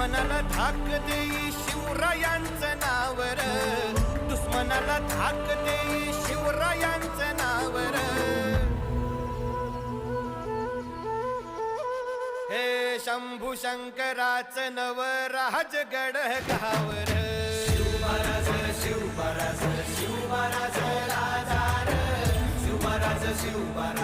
दुश्मनाला धाक देई शिवरायांचं नावर, दुश्मनाला धाक देई शिवरायांचं नावर. हे शंभू शंकराचं नव राजगड गावर. शिवमहाराज शिवमहाराज शिवमहाराज राजा रे शिवमहाराज शिवमहाराज